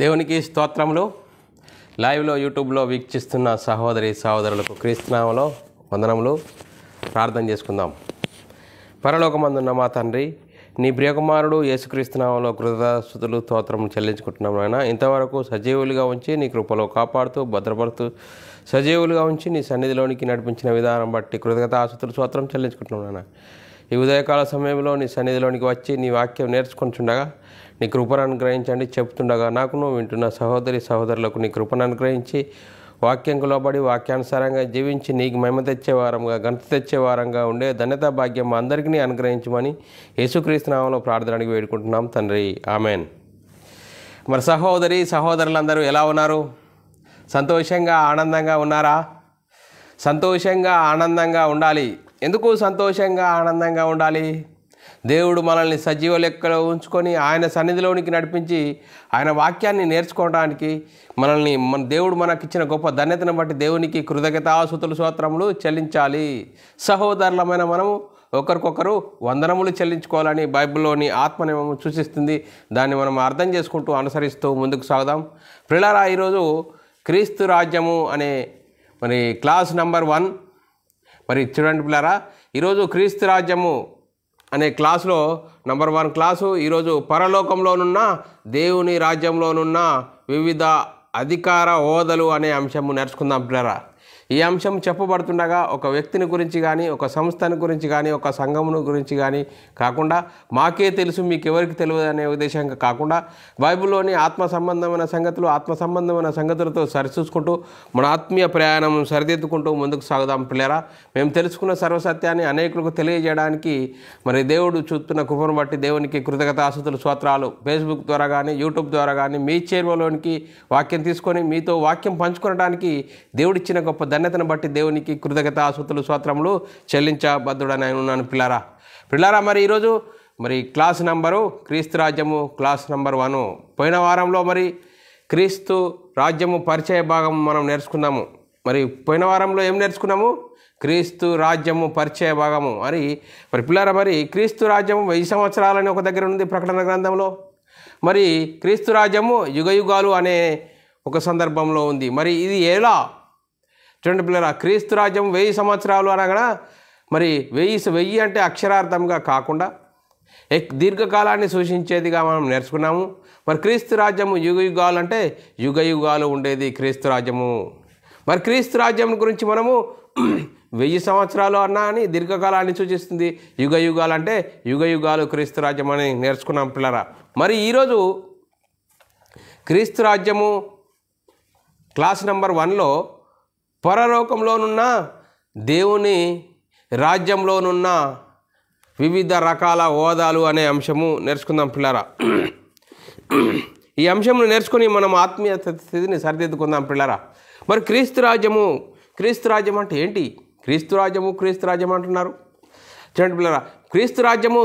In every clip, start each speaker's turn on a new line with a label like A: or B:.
A: దేవునికి స్తోత్రములు. లైవ్లో యూట్యూబ్లో వీక్షిస్తున్న సహోదరి సహోదరులకు క్రీస్తునామములో వందనములు. ప్రార్థన చేసుకుందాం. పరలోకమందున్న మా తండ్రి, నీ ప్రియకుమారుడు యేసుక్రీస్తునామములో కృతజ్ఞతాస్తుతులు స్తోత్రము చెల్లించుకుంటున్నాం నాయన. ఇంతవరకు సజీవులుగా ఉంచి నీ కృపలో కాపాడుతూ భద్రపడుతూ సజీవులుగా ఉంచి నీ సన్నిధిలోనికి నడిపించిన విధానం బట్టి కృతజ్ఞతాస్తుతులు స్తోత్రం చెల్లించుకుంటున్నాం నాయన. ఈ ఉదయకాల సమయంలో నీ సన్నిధిలోనికి వచ్చి నీ వాక్యం నేర్చుకుంటుండగా నీ కృపను అనుగ్రహించండి. చెప్తుండగా నాకును వింటున్న సహోదరి సహోదరులకు నీ కృపను అనుగ్రహించి వాక్యంకు లోబడి వాక్యానుసారంగా జీవించి నీకు మహిమ తెచ్చే వారంగా ఘనత తెచ్చే వారంగా ఉండే ధన్యతా భాగ్యం మా అందరికీ అనుగ్రహించమని యేసుక్రీస్తు నామములో ప్రార్థనకి వేడుకుంటున్నాం తండ్రి, ఆమెన్. మరి సహోదరి సహోదరులందరూ ఎలా ఉన్నారు? సంతోషంగా ఆనందంగా ఉన్నారా? సంతోషంగా ఆనందంగా ఉండాలి. ఎందుకు సంతోషంగా ఆనందంగా ఉండాలి? దేవుడు మనల్ని సజీవ లెక్కలో ఉంచుకొని ఆయన సన్నిధిలోనికి నడిపించి ఆయన వాక్యాన్ని నేర్చుకోవడానికి దేవుడు మనకిచ్చిన గొప్ప ధన్యతను బట్టి దేవునికి కృతజ్ఞతాస్తుతులు స్తోత్రములు చెల్లించాలి. సహోదరులమైన మనము ఒకరికొకరు వందనములు చెల్లించుకోవాలని బైబిల్లోని ఆత్మనియమము సూచిస్తుంది. దాన్ని మనం అర్థం చేసుకుంటూ అనుసరిస్తూ ముందుకు సాగుదాం. ప్రియులారా, ఈరోజు క్రీస్తు రాజ్యము అనే క్లాస్ నెంబర్ 1 చూడండి పిల్లారా. ఈరోజు క్రీస్తు రాజ్యము అనే క్లాసులో నెంబర్ 1 క్లాసు ఈరోజు పరలోకంలోనున్న దేవుని రాజ్యంలోనున్న వివిధ అధికార హోదాలు అనే అంశము నేర్చుకుందాం పిల్లరా. ఈ అంశం చెప్పబడుతుండగా ఒక వ్యక్తిని గురించి కానీ ఒక సంస్థను గురించి కానీ ఒక సంఘమును గురించి కానీ కాకుండా మాకే తెలుసు మీకెవరికి తెలియదు అనే ఉద్దేశంగా కాకుండా బైబిల్లోని ఆత్మ సంబంధమైన సంగతులతో సరిచూసుకుంటూ మన ఆత్మీయ ప్రయాణం సరిదిద్దుకుంటూ ముందుకు సాగుదాం పిల్లరా. మేము తెలుసుకున్న సర్వసత్యాన్ని అనేకులకు తెలియజేయడానికి దేవుడు చూస్తున్న కృపను బట్టి దేవునికి కృతజ్ఞతాస్తుతులు స్తోత్రాలు. ఫేస్బుక్ ద్వారా కానీ యూట్యూబ్ ద్వారా కానీ మీ చేరువలోనికి వాక్యం తీసుకొని మీతో వాక్యం పంచుకోవడానికి దేవుడిచ్చిన గొప్ప ధన్యతను బట్టి దేవునికి కృతజ్ఞతాస్తుతులు స్తోత్రములు చెల్లించబద్దుడని ఉన్నాను పిల్లారా. ఈరోజు క్లాస్ నంబరు క్రీస్తు రాజ్యము క్లాస్ నెంబర్ 1. పోయిన వారంలో క్రీస్తు రాజ్యము పరిచయ భాగం మనం నేర్చుకున్నాము. పోయిన వారంలో ఏం నేర్చుకున్నాము? క్రీస్తు రాజ్యము పరిచయ భాగము. పిల్లారా, క్రీస్తు రాజ్యము 1000 సంవత్సరాలని ఒక దగ్గర ఉంది ప్రకటన గ్రంథంలో. క్రీస్తు రాజ్యము యుగయుగాలు అనే ఒక సందర్భంలో ఉంది. ఇది ఎలా? చూడండి పిల్లరా, క్రీస్తు రాజ్యం 1000 సంవత్సరాలు అనగా 1000 అంటే అక్షరార్థంగా కాకుండా దీర్ఘకాలాన్ని సూచించేదిగా మనం నేర్చుకున్నాము. క్రీస్తు రాజ్యము యుగయుగాలు అంటే యుగయుగాలు ఉండేది క్రీస్తు రాజ్యము. క్రీస్తు రాజ్యం గురించి మనము 1000 సంవత్సరాలు అన్నా అని దీర్ఘకాలాన్ని సూచిస్తుంది. యుగయుగాలు అంటే యుగయుగాలు క్రీస్తు రాజ్యం అని నేర్చుకున్నాం పిల్లరా. ఈరోజు క్రీస్తు రాజ్యము క్లాస్ నెంబర్ 1లో పరలోకంలోనున్న దేవుని రాజ్యంలోనున్న వివిధ రకాల హోదాలు అనే అంశము నేర్చుకుందాం పిల్లారా. ఈ అంశంను నేర్చుకుని మనం ఆత్మీయ స్థితిని సరిదిద్దుకుందాం పిల్లారా. క్రీస్తు రాజ్యం అంటే ఏంటి? క్రీస్తు రాజ్యం అంటున్నారు. చూడండి పిల్లారా, క్రీస్తు రాజ్యము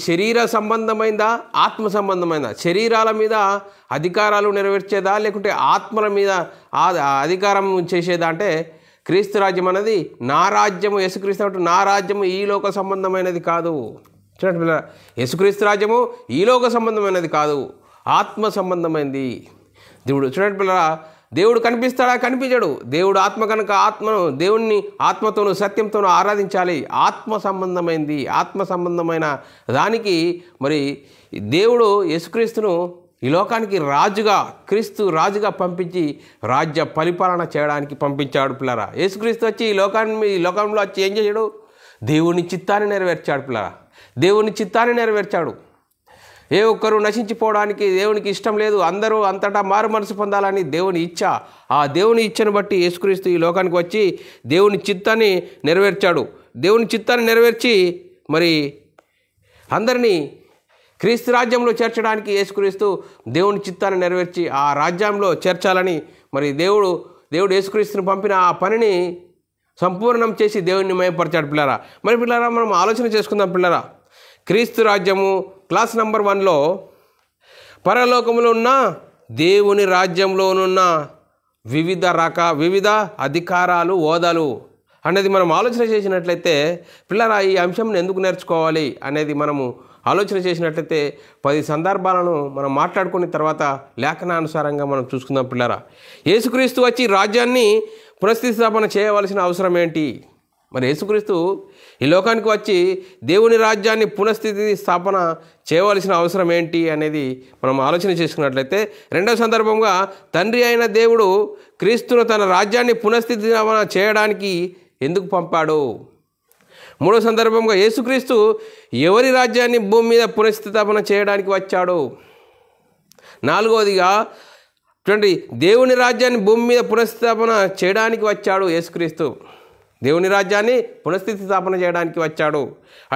A: శరీర సంబంధమైందా ఆత్మ సంబంధమైందా? శరీరాల మీద అధికారాలు నెరవేర్చేదా లేకుంటే ఆత్మల మీద అధికారం చేసేదా అంటే క్రీస్తు రాజ్యం అనేది నా రాజ్యము, యేసుక్రీస్తు అంటే నా రాజ్యము ఈ లోక సంబంధమైనది కాదు. చూడండి పిల్లరా, యేసుక్రీస్తు రాజ్యము ఈ లోక సంబంధమైనది కాదు, ఆత్మ సంబంధమైనది. చూడండి పిల్లరా, దేవుడు కనిపిస్తాడా? కనిపించడు. దేవుడు ఆత్మ కనుక దేవుణ్ణి ఆత్మతోనూ సత్యంతోనూ ఆరాధించాలి. ఆత్మ సంబంధమైన దానికి దేవుడు యేసుక్రీస్తును ఈ లోకానికి క్రీస్తు రాజుగా పంపించి రాజ్య పరిపాలన చేయడానికి పంపించాడు పిల్లరా. యేసుక్రీస్తు వచ్చి ఈ లోకంలో వచ్చి ఏం చేశాడు? దేవుని చిత్తాన్ని నెరవేర్చాడు పిల్లరా. దేవుని చిత్తాన్ని నెరవేర్చాడు. ఏ ఒక్కరు నశించిపోవడానికి దేవునికి ఇష్టం లేదు. అందరూ అంతటా మారు మనసు పొందాలని దేవుని ఇచ్చ. ఆ దేవుని ఇచ్చను బట్టి యేసుక్రీస్తు ఈ లోకానికి వచ్చి దేవుని చిత్తాన్ని నెరవేర్చాడు. దేవుని చిత్తాన్ని నెరవేర్చి అందరినీ క్రీస్తు రాజ్యంలో చేర్చడానికి యేసుక్రీస్తు దేవుని చిత్తాన్ని నెరవేర్చి ఆ రాజ్యంలో చేర్చాలని దేవుడు యేసుక్రీస్తుని పంపిన ఆ పనిని సంపూర్ణం చేసి దేవుని మహిమపరిచాడు పిల్లరా. పిల్లరా, మనం ఆలోచన చేసుకుందాం పిల్లరా. క్రీస్తు రాజ్యము క్లాస్ నెంబర్ 1లో పరలోకంలో ఉన్న దేవుని రాజ్యంలోనున్న వివిధ అధికారాలు హోదాలు అనేది మనం ఆలోచన చేసినట్లయితే పిల్లరా, ఈ అంశంని ఎందుకు నేర్చుకోవాలి అనేది మనము ఆలోచన చేసినట్లయితే 10 సందర్భాలను మనం మాట్లాడుకున్న తర్వాత లేఖనానుసారంగా మనం చూసుకుందాం పిల్లరా. యేసుక్రీస్తు వచ్చి రాజ్యాన్ని పునఃస్థాపన చేయవలసిన అవసరం ఏంటి? మరి యేసుక్రీస్తు ఈ లోకానికి వచ్చి దేవుని రాజ్యాన్ని పునఃస్థితి స్థాపన చేయవలసిన అవసరం ఏంటి అనేది మనం ఆలోచన చేసుకున్నట్లయితే, రెండవ సందర్భంగా తండ్రి అయిన దేవుడు క్రీస్తును తన రాజ్యాన్ని పునఃస్థితి చేయడానికి ఎందుకు పంపాడు? మూడో సందర్భంగా యేసుక్రీస్తు ఎవరి రాజ్యాన్ని భూమి మీద పునఃస్థాపన చేయడానికి వచ్చాడు? నాలుగవదిగా చూడండి, దేవుని రాజ్యాన్ని భూమి మీద పునఃస్థాపన చేయడానికి వచ్చాడు యేసుక్రీస్తు. దేవుని రాజ్యాన్ని పునఃస్థితి స్థాపన చేయడానికి వచ్చాడు.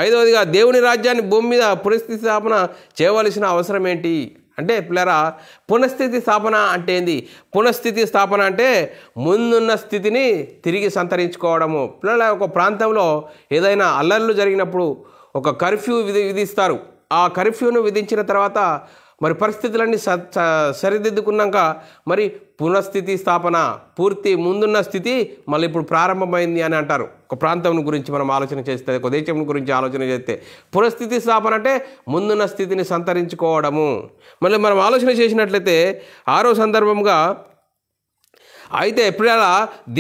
A: ఐదవదిగా దేవుని రాజ్యాన్ని భూమి మీద పునఃస్థితి స్థాపన చేయవలసిన అవసరం ఏంటి అంటే పిల్లరా, పునఃస్థితి స్థాపన అంటే ఏంది? పునఃస్థితి స్థాపన అంటే ముందున్న స్థితిని తిరిగి సంతరించుకోవడము. పిల్లల ఒక ప్రాంతంలో ఏదైనా అల్లర్లు జరిగినప్పుడు ఒక కర్ఫ్యూ విధిస్తారు. ఆ కర్ఫ్యూను విధించిన తర్వాత మరి పరిస్థితులన్నీ సరిదిద్దుకున్నాక మరి పునఃస్థితి స్థాపన, పూర్తి ముందున్న స్థితి మళ్ళీ ఇప్పుడు ప్రారంభమైంది అని అంటారు. ఒక ప్రాంతం గురించి మనం ఆలోచన చేస్తే, ఒక దేశం గురించి ఆలోచన చేస్తే పునఃస్థితి స్థాపన అంటే ముందున్న స్థితిని సంతరించుకోవడము. మళ్ళీ మనం ఆలోచన చేసినట్లయితే ఆరో సందర్భంగా అయితే ఎప్పుడైనా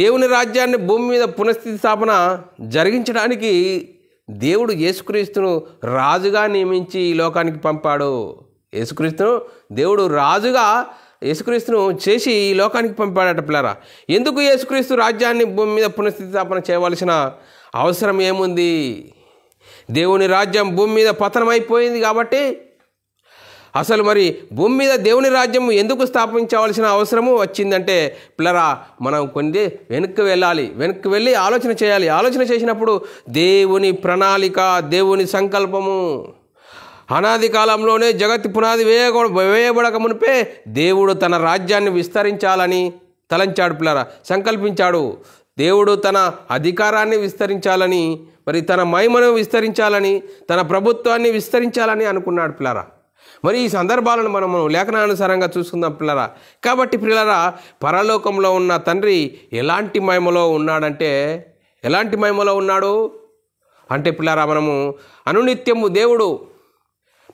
A: దేవుని రాజ్యాన్ని భూమి మీద పునఃస్థితి స్థాపన జరిగించడానికి దేవుడు యేసుక్రీస్తును రాజుగా నియమించి ఈ లోకానికి పంపాడు. యేసుక్రీస్తును దేవుడు రాజుగా యేసుక్రీస్తును చేసి ఈ లోకానికి పంపాడట పిల్లరా. ఎందుకు యేసుక్రీస్తు రాజ్యాన్ని భూమి మీద పునఃస్థితి స్థాపన చేయవలసిన అవసరం ఏముంది? దేవుని రాజ్యం భూమి మీద పతనమైపోయింది కాబట్టి అసలు మరి భూమి మీద దేవుని రాజ్యం ఎందుకు స్థాపించవలసిన అవసరము వచ్చిందంటే పిల్లరా, మనం కొన్ని వెనక్కి వెళ్ళాలి. వెనక్కి వెళ్ళి ఆలోచన చేయాలి. ఆలోచన చేసినప్పుడు దేవుని ప్రణాళిక, దేవుని సంకల్పము అనాది కాలంలోనే జగత్తు పునాది వేయబడక మునిపే దేవుడు తన రాజ్యాన్ని విస్తరించాలని తలంచాడు పిల్లరా, సంకల్పించాడు. దేవుడు తన అధికారాన్ని విస్తరించాలని, మరి తన మహిమను విస్తరించాలని, తన ప్రభుత్వాన్ని విస్తరించాలని అనుకున్నాడు పిల్లరా. మరి ఈ సందర్భాలను మనము లేఖనానుసారంగా చూసుకుందాం పిల్లరా. కాబట్టి పిల్లరా, పరలోకంలో ఉన్న తండ్రి ఎలాంటి మహిమలో ఉన్నాడంటే, ఎలాంటి మహిమలో ఉన్నాడు అంటే పిల్లరా, మనము అనునిత్యము దేవుడు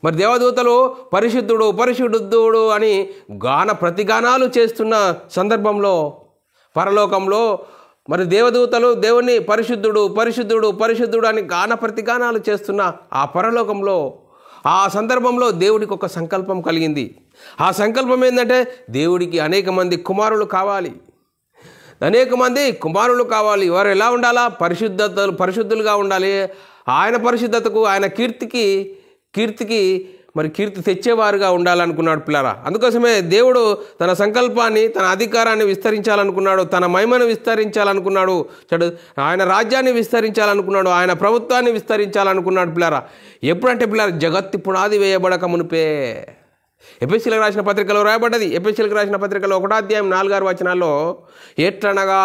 A: మరి దేవదూతలు పరిశుద్ధుడు పరిశుద్ధుడు అని ప్రతిగానాలు చేస్తున్న సందర్భంలో పరలోకంలో మరి దేవదూతలు దేవుని పరిశుద్ధుడు పరిశుద్ధుడు పరిశుద్ధుడు అని ప్రతిగానాలు చేస్తున్న ఆ పరలోకంలో ఆ సందర్భంలో దేవుడికి ఒక సంకల్పం కలిగింది. ఆ సంకల్పం ఏంటంటే దేవుడికి అనేక మంది కుమారులు కావాలి. అనేక మంది కుమారులు కావాలి. వారు ఎలా ఉండాలా? పరిశుద్ధులుగా ఉండాలి. ఆయన పరిశుద్ధతకు, ఆయన కీర్తికి మరి కీర్తి తెచ్చేవారుగా ఉండాలనుకున్నాడు పిల్లరా. అందుకోసమే దేవుడు తన సంకల్పాన్ని, తన అధికారాన్ని విస్తరించాలనుకున్నాడు, తన మహిమను విస్తరించాలనుకున్నాడు, ఆయన రాజ్యాన్ని విస్తరించాలనుకున్నాడు, ఆయన ప్రభుత్వాన్ని విస్తరించాలనుకున్నాడు పిల్లరా. ఎప్పుడంటే పిల్లరా, జగత్తు పునాది వేయబడక మునిపే. ఎఫెసీయులకు రాసిన పత్రికలో రాయబడ్డది. ఎఫెసీయులకు రాసిన పత్రికలో 1వ అధ్యాయం 4-6 వచనాల్లో, ఎట్లనగా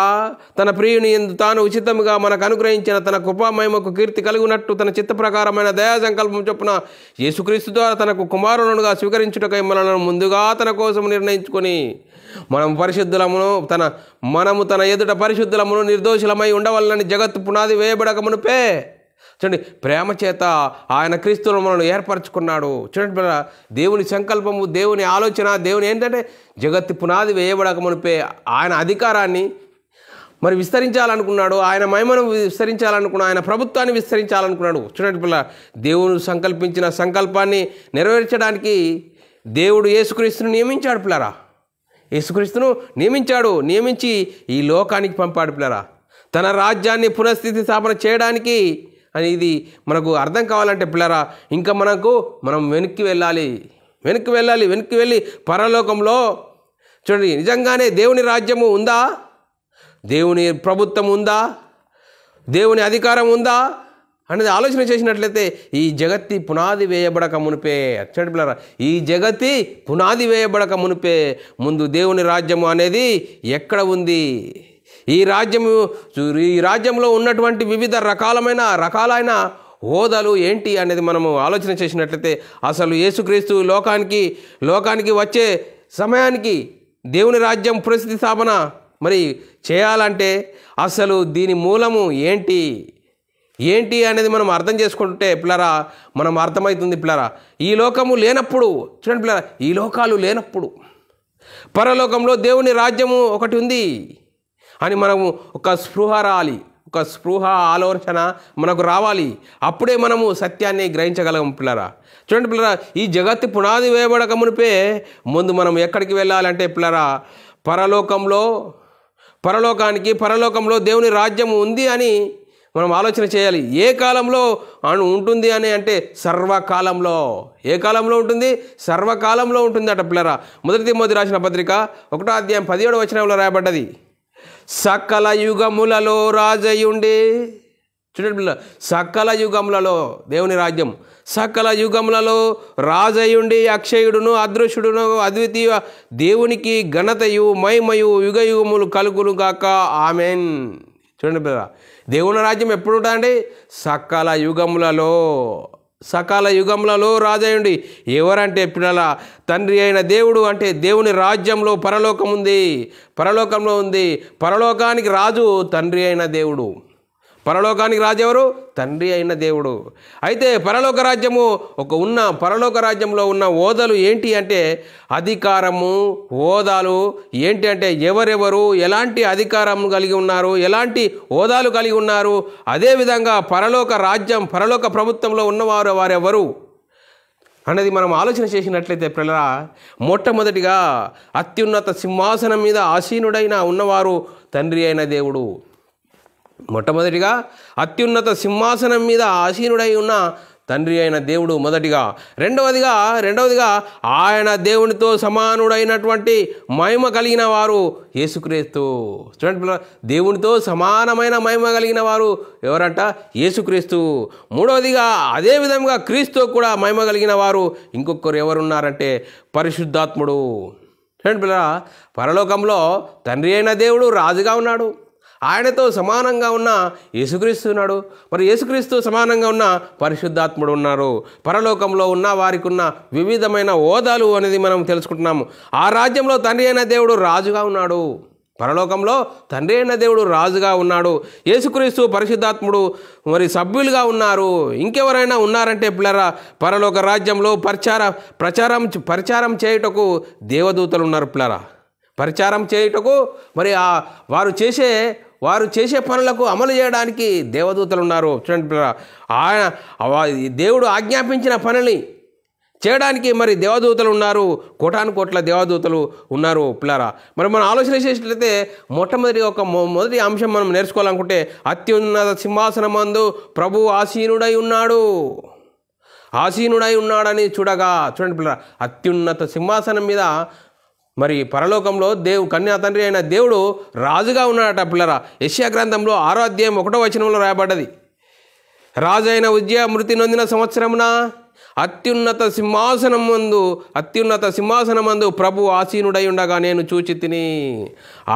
A: తన ప్రియుని యందు తాను ఉచితముగా మనకు అనుగ్రహించిన తన కృపామహిమకు కీర్తి కలుగునట్టు తన చిత్త ప్రకారమైన దయా సంకల్పం చొప్పున యేసుక్రీస్తు ద్వారా తనకు కుమారునుగా స్వీకరించుటకై మనలను ముందుగా తన కోసం నిర్ణయించుకొని మనము తన ఎదుట పరిశుద్ధులమును నిర్దోషులమై ఉండవలనని జగత్తు పునాది వేయబడక మునిపే చూడండి ప్రేమ చేత ఆయన క్రీస్తును మనల్ని ఏర్పరచుకున్నాడు. చూడండి దేవుని సంకల్పము, దేవుని ఆలోచన, దేవుని ఏంటంటే జగత్తు పునాది వేయబడక మునిపే ఆయన అధికారాన్ని మరి విస్తరించాలనుకున్నాడు, ఆయన మహిమను విస్తరించాలనుకున్నాడు, ఆయన ప్రభుత్వాన్ని విస్తరించాలనుకున్నాడు. చూడండి దేవుడు సంకల్పించిన సంకల్పాన్ని నెరవేర్చడానికి దేవుడు యేసుక్రీస్తును నియమించాడు పిల్లరా. యేసుక్రీస్తును నియమించి ఈ లోకానికి పంపాడు పిల్లరా. తన రాజ్యాన్ని పునఃస్థితి స్థాపన చేయడానికి అని ఇది మనకు అర్థం కావాలంటే పిల్లరా, ఇంకా మనం వెనక్కి వెళ్ళి పరలోకంలో చూడండి నిజంగానే దేవుని రాజ్యము ఉందా, దేవుని ప్రభుత్వం ఉందా, దేవుని అధికారం ఉందా అనేది ఆలోచన చేసినట్లయితే ఈ జగత్తి పునాది వేయబడక మునిపే చూడండి పిల్లరా, ఈ జగత్తి పునాది వేయబడక మునిపే ముందు దేవుని రాజ్యము అనేది ఎక్కడ ఉంది, ఈ రాజ్యంలో ఉన్నటువంటి వివిధ రకాలైన హోదాలు ఏంటి అనేది మనము ఆలోచన చేసినట్లయితే అసలు యేసుక్రీస్తు లోకానికి వచ్చే సమయానికి దేవుని రాజ్యం పునఃస్థితి స్థాపన మరి చేయాలంటే అసలు దీని మూలము ఏంటి, ఏంటి అనేది మనం అర్థం చేసుకుంటే పిల్లరా మనం అర్థమవుతుంది పిల్లరా. ఈ లోకము లేనప్పుడు చూడండి పిల్లరా, ఈ లోకాలు లేనప్పుడు పరలోకంలో దేవుని రాజ్యము ఒకటి ఉంది అని మనము ఒక స్పృహ రావాలి, ఒక స్పృహ ఆలోచన మనకు రావాలి. అప్పుడే మనము సత్యాన్ని గ్రహించగలం పిల్లరా. చూడండి పిల్లరా, ఈ జగత్తు పునాది వేయబడక మునిపే ముందు మనం ఎక్కడికి వెళ్ళాలంటే పిల్లరా పరలోకంలో దేవుని రాజ్యం ఉంది అని మనం ఆలోచన చేయాలి. ఏ కాలంలో ఉంటుంది అని అంటే సర్వకాలంలో. ఏ కాలంలో ఉంటుంది? సర్వకాలంలో ఉంటుంది అట పిల్లరా. మొదటి తిమోతి రాసిన పత్రిక 1వ అధ్యాయం 17వ వచనంలో రాయబడ్డది, సకల యుగములలో రాజయుండి. చూడండి పిల్ల, సకల యుగములలో దేవుని రాజ్యం, సకల యుగములలో రాజయుండి అక్షయుడును అదృశ్యుడును అద్వితీయ దేవునికి ఘనతయు మహిమయు యుగ యుగములు కలుగును గాక ఆమెన్. చూడండి పిల్ల, దేవుని రాజ్యం ఎప్పుడు ఉంటుందండి? సకల యుగములలో రాజయుండి. ఎవరంటే పిల్లల తండ్రి అయిన దేవుడు. అంటే దేవుని రాజ్యంలో పరలోకంలో ఉంది. పరలోకానికి రాజు తండ్రి అయిన దేవుడు. పరలోకానికి రాజు ఎవరు? తండ్రి అయిన దేవుడు. అయితే పరలోక రాజ్యంలో ఉన్న హోదాలు ఏంటి అంటే అధికారము, హోదాలు ఏంటి అంటే ఎవరెవరు ఎలాంటి అధికారం కలిగి ఉన్నారు, ఎలాంటి హోదాలు కలిగి ఉన్నారు, అదేవిధంగా పరలోక ప్రభుత్వంలో ఉన్నవారు వారెవరు అనేది మనం ఆలోచన చేసినట్లయితే పిల్లరా, మొట్టమొదటిగా అత్యున్నత సింహాసనం మీద ఆసీనుడైన ఉన్నవారు తండ్రి అయిన దేవుడు. మొట్టమొదటిగా అత్యున్నత సింహాసనం మీద ఆసీనుడై ఉన్న తండ్రి అయిన దేవుడు మొదటిగా. రెండవదిగా ఆయన దేవునితో సమానుడైనటువంటి మహిమ కలిగిన వారు యేసుక్రీస్తు. చూడండి పిల్లలు, దేవునితో సమానమైన మహిమ కలిగిన వారు ఎవరంట? యేసుక్రీస్తు. మూడవదిగా అదే విధంగా క్రీస్తు కూడా మహిమ కలిగిన వారు ఇంకొకరు ఎవరున్నారంటే పరిశుద్ధాత్ముడు. చూడండి పిల్లరా, పరలోకంలో తండ్రి అయిన దేవుడు రాజుగా ఉన్నాడు, ఆయనతో సమానంగా ఉన్న యేసుక్రీస్తు ఉన్నాడు, మరి యేసుక్రీస్తు సమానంగా ఉన్న పరిశుద్ధాత్ముడు ఉన్నారు. పరలోకంలో ఉన్న వారికి ఉన్న వివిధమైన హోదాలు అనేది మనం తెలుసుకుంటున్నాము. ఆ రాజ్యంలో తండ్రి అయిన దేవుడు రాజుగా ఉన్నాడు, పరలోకంలో తండ్రి అయిన దేవుడు రాజుగా ఉన్నాడు. యేసుక్రీస్తు పరిశుద్ధాత్ముడు మరి సభ్యులుగా ఉన్నారు. ఇంకెవరైనా ఉన్నారంటే పిల్లరా, పరలోక రాజ్యంలో పరిచారం చేయుటకు దేవదూతలు ఉన్నారు పిల్లరా. పరిచారం చేయుటకు మరి వారు చేసే పనులకు అమలు చేయడానికి దేవదూతలు ఉన్నారు. చూడండి పిల్లరా, దేవుడు ఆజ్ఞాపించిన పనుల్ని చేయడానికి మరి దేవదూతలు ఉన్నారు, కోటానుకోట్ల దేవదూతలు ఉన్నారు పిల్లరా. మరి మనం ఆలోచన చేసినట్లయితే మొదటి అంశం మనం నేర్చుకోవాలనుకుంటే అత్యున్నత సింహాసనమందు ప్రభువు ఆసీనుడై ఉన్నాడని చూడగా. చూడండి పిల్లరా, అత్యున్నత సింహాసనం మీద మరి పరలోకంలో కన్యా తండ్రి అయిన దేవుడు రాజుగా ఉన్నాడట పిల్లరా. యెషయా గ్రంథంలో 6వ అధ్యాయం 1వ వచనంలో రాయబడ్డది, రాజు అయిన ఉజ్జియా మృతి నొందిన సంవత్సరమున అత్యున్నత సింహాసనమందు ప్రభు ఆసీనుడై ఉండగా నేను చూచి తిని,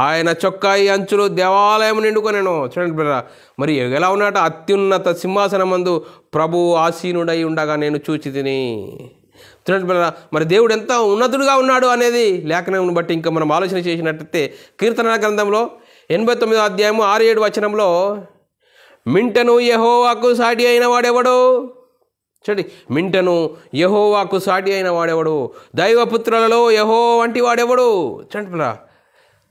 A: ఆయన చొక్కాయి అంచులు దేవాలయం నిండుకొనెను. చూడండి పిల్లరా, మరి ఎలా ఉన్నాడట? అత్యున్నత సింహాసనమందు ప్రభు ఆసీనుడై ఉండగా నేను చూచి తిని. చూడండి పిల్లరా, మరి దేవుడు ఎంత ఉన్నతుడుగా ఉన్నాడు అనేది లేఖనం బట్టి ఇంకా మనం ఆలోచన చేసినట్లయితే కీర్తన గ్రంథంలో 89వ అధ్యాయము 6-7 వచనంలో, మింటను యెహోవాకు సాటి అయిన వాడెవడు? చూడండి, మింటను యెహోవాకు సాటి అయిన వాడెవడు? దైవపుత్రులలో యెహోవా వంటి వాడెవడు? చూడండి పిల్లరా,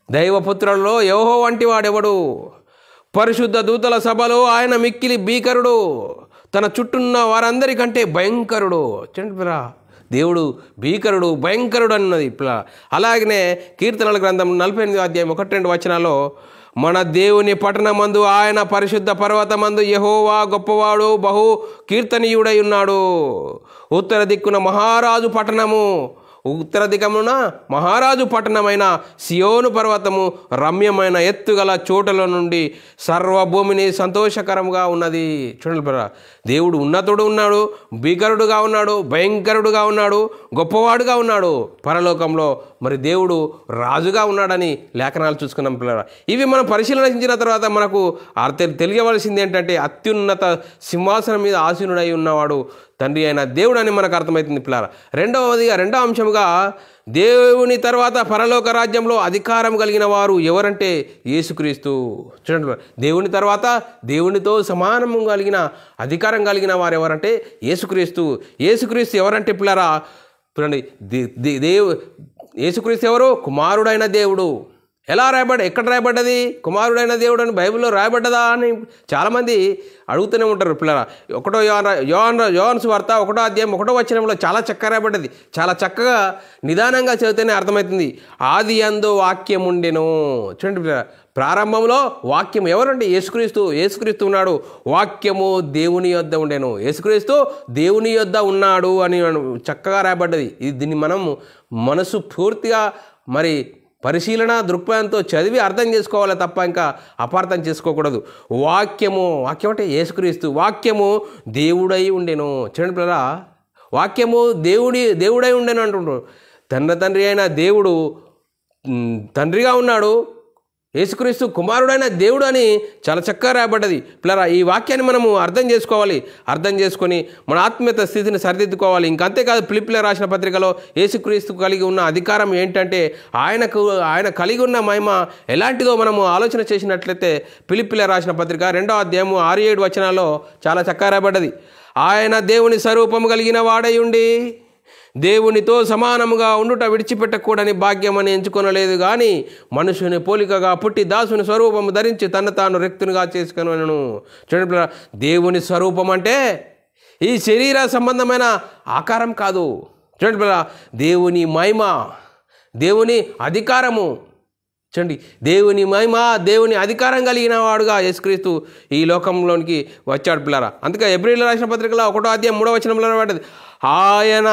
A: దైవపుత్రులలో యెహోవా వంటి వాడెవడు? పరిశుద్ధ దూతల సభలో ఆయన మిక్కిలి భీకరుడు, తన చుట్టూన్న వారందరికంటే భయంకరుడు. చూడండి పిల్లరా, దేవుడు భీకరుడు, భయంకరుడు అన్నది. అలాగనే కీర్తనల గ్రంథం 48వ అధ్యాయం 1-2 వచనాల్లో, మన దేవుని పట్టణమందు ఆయన పరిశుద్ధ పర్వతమందు యెహోవా గొప్పవాడు, బహు కీర్తనీయుడై ఉన్నాడు. ఉత్తర దిక్కున మహారాజు పట్టణమైన సియోను పర్వతము రమ్యమైన ఎత్తుగల చోటల నుండి సర్వభూమిని సంతోషకరంగా ఉన్నది. చూడండి పిల్లరా, దేవుడు ఉన్నతుడు ఉన్నాడు, భీకరుడుగా ఉన్నాడు, భయంకరుడుగా ఉన్నాడు, గొప్పవాడుగా ఉన్నాడు. పరలోకంలో మరి దేవుడు రాజుగా ఉన్నాడని లేఖనాలు చూసుకున్నాం పిల్లరా. ఇవి మనం పరిశీలించిన తర్వాత మనకు తెలియవలసింది ఏంటంటే అత్యున్నత సింహాసనం మీద ఆసీనుడై ఉన్నవాడు తండ్రి అయిన దేవుడు అని మనకు అర్థమవుతుంది పిల్లరా. రెండవ అంశంగా దేవుని తర్వాత పరలోక రాజ్యంలో అధికారం కలిగిన వారు ఎవరంటే యేసుక్రీస్తు. చూడండి, దేవుని తర్వాత దేవునితో సమానము కలిగిన అధికారం కలిగిన వారు ఎవరంటే యేసుక్రీస్తు. యేసుక్రీస్తు ఎవరంటే పిల్లరా చూడండి, యేసుక్రీస్తు ఎవరు? కుమారుడైన దేవుడు. ఎలా ఎక్కడ రాయబడ్డది? కుమారుడైన దేవుడు అని బైబిల్లో రాయబడ్డదా అని చాలామంది అడుగుతూనే ఉంటారు పిల్లల. యోహాను సువార్త 1వ అధ్యాయం 1వ వచనంలో చాలా చక్కగా రాయబడ్డది. చాలా చక్కగా నిదానంగా చదివితేనే అర్థమవుతుంది. ఆది యందు వాక్యం ఉండెను. చూడండి పిల్లల, ప్రారంభంలో వాక్యం ఎవరంటే యేసుక్రీస్తు ఉన్నాడు. వాక్యము దేవుని యొద్ద ఉండెను. యేసుక్రీస్తు దేవుని యొద్ద ఉన్నాడు అని చక్కగా రాయబడ్డది. దీన్ని మనం మనసు పూర్తిగా మరి పరిశీలన దృక్పథంతో చదివి అర్థం చేసుకోవాలి తప్ప ఇంకా అపార్థం చేసుకోకూడదు. వాక్యం అంటే యేసుక్రీస్తు. వాక్యము దేవుడై ఉండెను. చూడండి పిల్లరా, వాక్యము దేవుడై ఉండెను అంటుండ్రు. తండ్రి అయిన దేవుడు తండ్రిగా ఉన్నాడు. యేసుక్రీస్తు కుమారుడైన దేవుడు అని చాలా చక్కగా రాయబడ్డది. పిల్లరా, ఈ వాక్యాన్ని మనము అర్థం చేసుకోవాలి. అర్థం చేసుకొని మన ఆత్మీయత స్థితిని సరిదిద్దుకోవాలి. ఇంకంతేకాదు, ఫిలిప్పీయులకు రాసిన పత్రికలో యేసుక్రీస్తు కలిగి ఉన్న అధికారం ఏంటంటే ఆయన కలిగి ఉన్న మహిమ ఎలాంటిదో మనము ఆలోచన చేసినట్లయితే ఫిలిప్పీయులకు రాసిన పత్రిక 2వ అధ్యాయం 6-7 వచనాల్లో చాలా చక్కగా రాయబడ్డది. ఆయన దేవుని స్వరూపము కలిగిన వాడై ఉండి దేవునితో సమానముగా ఉండుట విడిచిపెట్టకూడని భాగ్యమని ఎంచుకొనలేదు కానీ మనుషుని పోలికగా పుట్టి దాసుని స్వరూపము ధరించి తను తాను రిక్తునిగా చేసుకొనెను. చూడండి, దేవుని స్వరూపం అంటే ఈ శరీర సంబంధమైన ఆకారం కాదు. చూడండి, దేవుని మహిమ, దేవుని అధికారము. చూడండి, దేవుని మహిమ, దేవుని అధికారం కలిగిన వాడుగా యేసుక్రీస్తు ఈ లోకంలోనికి వచ్చాడు పిల్లరా. అందుకే హెబ్రీయులకు రాసిన పత్రికలో 1వ అధ్యాయం 3వ వచనంలో రాయబడ్డది. ఆయన